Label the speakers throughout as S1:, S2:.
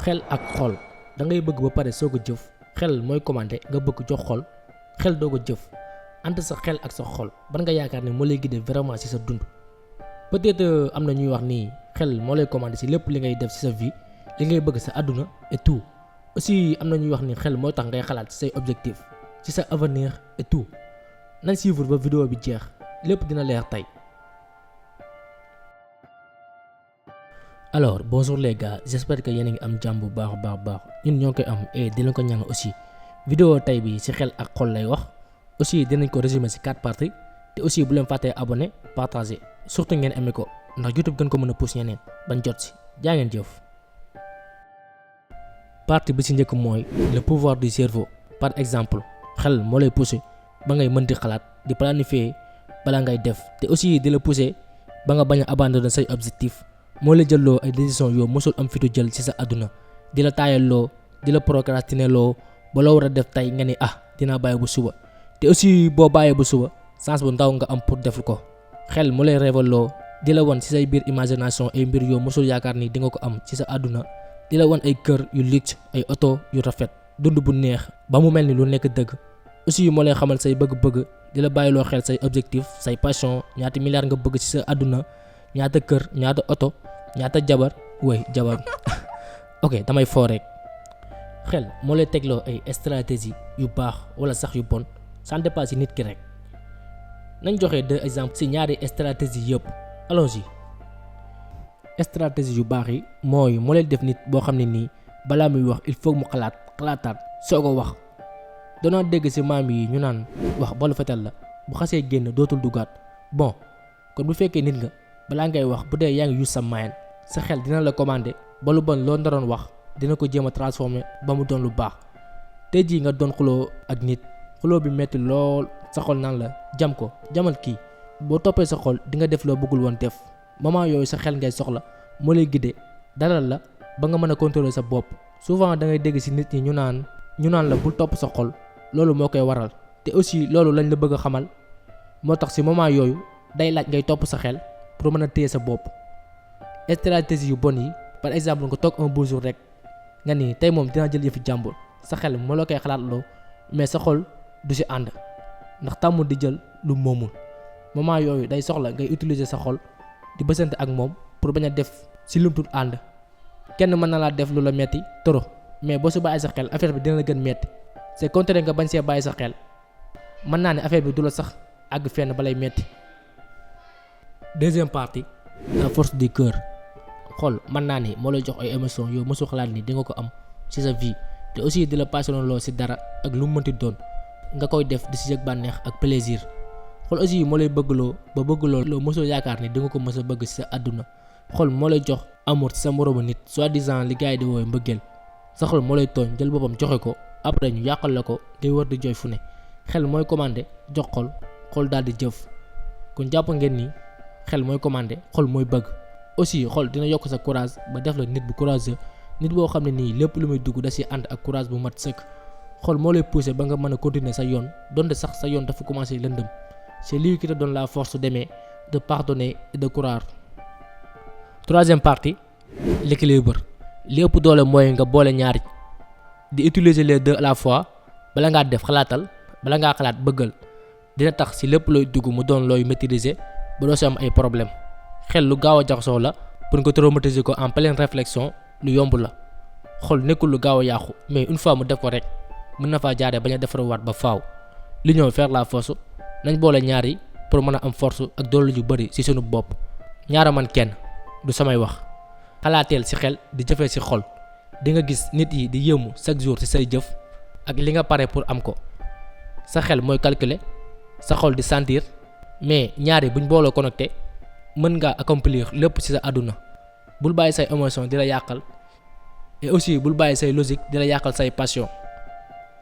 S1: xel ak xol da ngay bëgg ba pare soo ko jëf xel mooy commandé nga bëgg jox xol xel doo ko jëf entre sa xel ak sa xol ban nga yaakaar ne moo lay guider vraiment ci sa dund. peut-être am na ñuy wax ni xel moo lay commandé ci lépp li ngay def ci sa vie li ngay bëgg sa àdduna et tout aussi am na ñuy wax ni xel mooy tax ngay xalaat ci say objectif ci sa avenir et tout nañ suivre ba vidéo bi jeex lépp dina leer tey. Alors bonjour les gars, j'espère que yéen a ngi am jàmm bu baax ñun ñoo koy am et dinañ ko ñaan aussi. Vidéo tey bi ci xel ak xol lay wax aussi dinañ ko résumer ci 4 parties te aussi bu leen fàttee abonné partager surtout ngeen aimé ko ndax YouTube gën ko mën a pousse ñeneen bañ jot ci jaa ngeen jëf. Partie bi ci njëkk mooy le pouvoir du cerveau. Par exemple xel moo lay pousser ba ngay mën di xalaat di planifier bala ngay def te aussi di la pousser ba nga bañ a abandonner say objectif. moo la jëlloo ay décision yoo mosul am fitu jël ci sa àdduna di la taayalloo di la procrastiner loo ba loo war a def tey nga ni dinaa bàyyi bu suba te aussi boo bàyyee bu suba chance bu ndaw nga am pour def ko. xel mu lay révéloo di la won ci say biir imagination ay mbir yoo mosul yaakaar ni di nga ko am ci sa àdduna di la won ay kër yu luxe ay oto yu rafet dund bu neex ba mu mel ni lu nekk dëgg. aussi moo lay xamal say bëgg-bëgg di la bàyyiloo xel say objectif say passion ñaata milliards nga bëgg ci sa àdduna ñaata kër ñaata oto ñaata jabar ok damay foo rek. xel moo lay tegloo ay stratégie yu baax wala sax yu bon ça dépend ci nit ki rek. nañ joxe 2 exemples ci ñaari stratégie yëpp allons-y. stratégie yu baax yi mooy moo lay def nit boo xam ne nii balaa muy wax il faut mu xalaataat soo ko wax. danoo dégg ci maam yi ñu naan wax balu fetal la bu xasee génn dootul dugaat. bon kon bu fekkee nit nga balaa ngay wax bu dee yaa ngi use sa mind sa xel dina la commander ba lu bon loo ndaroon wax dina ko jéem a transformer ba mu doon lu baax. tey jii nga doon xuloo ak nit xuloo bi metti lool sa xol naan la jamal kii boo toppee sa xol di nga def loo bëggul woon def moment yooyu sa xel ngay soxla moo lay guider dalal la ba nga mën a contrôler sa bopp. souvent da ngay dégg ci nit ñi ñu naan la bul topp sa xol loolu moo koy waral te aussi loolu lañ la bëgg a xamal moo tax ci moment yooyu day laaj ngay topp sa xel pour mën a téye sa bopp. stratégie yu bon yi par exemple nga toog un beau jour rek nga ni tey moom dinaa jël yëfi jàmbur sa xel moo la koy xalaat loo mais sa xol du ci ànd ndax tàmmul di jël lu moomul. moment yooyu day soxla ngay utiliser sa xol di bësante ak moom pour bañ a def ci lumtul ànd. kenn mën na laa def lu la metti trop mais boo si bàyyi sa xel affaire bi dina la gën metti c'est contraire nga bañ see bàyyi sa xel mën naa ne affaire bi du la sax àgg fenn balay metti. Deuxième partie la force du cœur. xol mën naa ni moo lay jox ay émotions yow mësul xalaat ni di nga ko am ci sa vie te aussi di la passionné loo ci dara ak lu mu mënti doon nga koy def di ci yëg bànneex ak plaisir. xol aussi moo lay bëggloo loo mësul yaakaar ni di nga ko mës a bëgg ci sa àdduna. xol moo lay jox amour ci sa moroomu nit soi-disant li gars yi di woowee mbëggeel. sa xol moo lay tooñ jël boppam joxe ko après ñu yàqal la ko ngay war di jooy fu ne. xel mooy commandé jox xol daal di jëf kon jàpp ngeen ni xel mooy commandé xol mooy bëgg. aussi xol dina yokk sa courage ba def la nit bu courageux nit boo xam ne nii lépp lu muy dugg da ci ànd ak courage bu mat sëkk. xol moo lay pousser ba nga mën a continuer sa yoon donte sax sa yoon dafa commencer lëndëm. c'est lui qui te donne la force d'aimer, de pardonner et de croire. Troisième partie l'équilibre. li ëpp doole mooy nga boole ñaari di utiliser les deux à la fois. bala ngaa def xalaatal bala ngaa xalaat bëggal dina tax ci lépp looy dugg mu doon looy maîtriser ba doo ci am ay problème. xel lu gaaw a jaxasoo la pour nga traumatiser ko en pleine réflexion lu yomb la. xol nekkul lu gaaw a yàqu mais une fois mu def ko rek mën na faa jaaree bañ a defarawaat ba faaw. li ñëw faire la force nañ boole ñaar yi pour mën a am force ak doole yu bari ci sunu bopp. ñaara man kenn du samay wax xalaateel ci xel di jëfee ci xol di nga gis nit yi di yëmu chaque jour ci say jëf ak li nga pare pour am ko. sa xel mooy calculer sa xol di sentir mais ñaari buñ booloo connecté mën ngaa accomplir lépp ci sa àdduna. bul bàyyi say émotion di la yàqal et aussi bul bàyyi say logique di la yàqal say passion.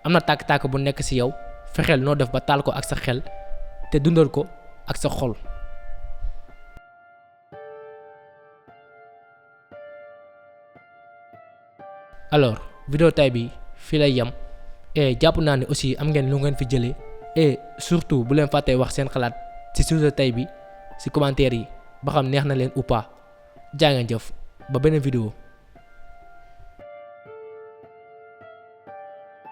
S1: am na tàkk-tàkk bu nekk ci yow fexeel noo def ba taal ko ak sa xel te dundal ko ak sa xol. alors vidéo tay bi fii lay yem et jàpp naa ne aussi am ngeen lu ngeen fi jëlee et surtout bu leen fàttee wax seen xalaat ci sujet tay bi ci commentaire yi ba xam neex na leen ou pas. jaa ngeen jëf ba beneen vidéo.